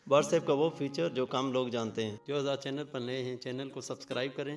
What's app کا وہ feature جو کم لوگ جانتے ہیں۔ جو آزاد چینل پر نئے ہیں چینل کو سبسکرائب کریں،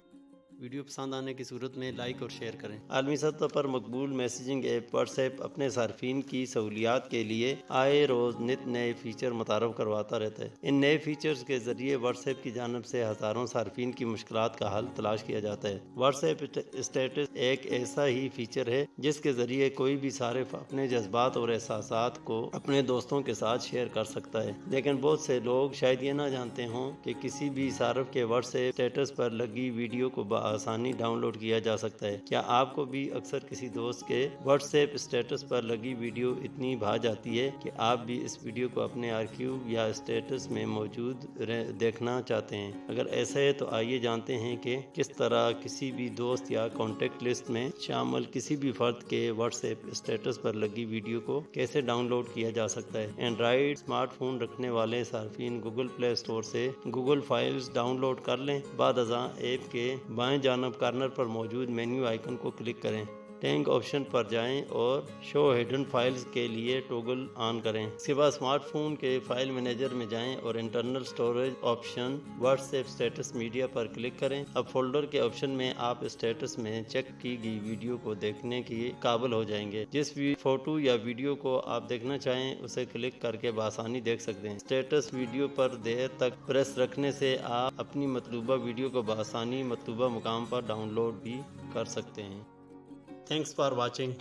ویڈیو پسند آنے کی صورت میں لائک اور شیئر کریں۔ عالمی سطح پر مقبول میسیجنگ ایپ واٹس ایپ اپنے صارفین کی سہولیات کے لیے آئے روز نت نئے فیچر متعارف کرواتا رہتا ہے۔ ان نئے فیچرز کے ذریعے واٹس ایپ کی جانب سے ہزاروں صارفین کی مشکلات کا حل تلاش کیا جاتا ہے۔ واٹس ایپ اسٹیٹس ایک ایسا ہی فیچر ہے جس کے ذریعے کوئی بھی صارف اپنے جذبات اور احساسات کو اپنے دوستوں کے ساتھ شیئر کر سکتا ہے، لیکن بہت سے لوگ شاید یہ نہ جانتے ہوں کہ کسی بھی صارف کے واٹس ایپ اسٹیٹس پر لگی ویڈیو کو آسانی ڈاؤن لوڈ کیا جا سکتا ہے۔ کیا آپ کو بھی اکثر کسی دوست کے واٹس ایپ اسٹیٹس پر لگی ویڈیو اتنی بھا جاتی ہے کہ آپ بھی اس ویڈیو کو اپنے آرکیو یا اسٹیٹس میں موجود دیکھنا چاہتے ہیں؟ اگر ایسا ہے تو آئیے جانتے ہیں کہ کس طرح کسی بھی دوست یا کانٹیکٹ لسٹ میں شامل کسی بھی فرد کے واٹس ایپ اسٹیٹس پر لگی ویڈیو کو کیسے ڈاؤن لوڈ کیا جا سکتا ہے۔ اینڈرائیڈ اسمارٹ فون رکھنے والے صارفین گوگل پلے اسٹور سے گوگل فائلز ڈاؤن لوڈ کر لیں۔ بعد ازاں ایپ کے بائیں جانب کارنر پر موجود مینیو آئیکن کو کلک کریں، ٹینگ آپشن پر جائیں اور شو ہڈن فائلز کے لیے ٹوگل آن کریں۔ اس کے بعد اسمارٹ فون کے فائل مینیجر میں جائیں اور internal storage option WhatsApp status media پر کلک کریں۔ اب فولڈر کے آپشن میں آپ اسٹیٹس میں چیک کی گئی ویڈیو کو دیکھنے کے قابل ہو جائیں گے۔ جس بھی فوٹو یا ویڈیو کو آپ دیکھنا چاہیں اسے کلک کر کے بآسانی دیکھ سکتے ہیں۔ اسٹیٹس ویڈیو پر دیر تک پریس رکھنے سے آپ اپنی مطلوبہ ویڈیو کو بآسانی مطلوبہ مقام پر ڈاؤن لوڈ بھی کر سکتے ہیں۔ Thanks for watching.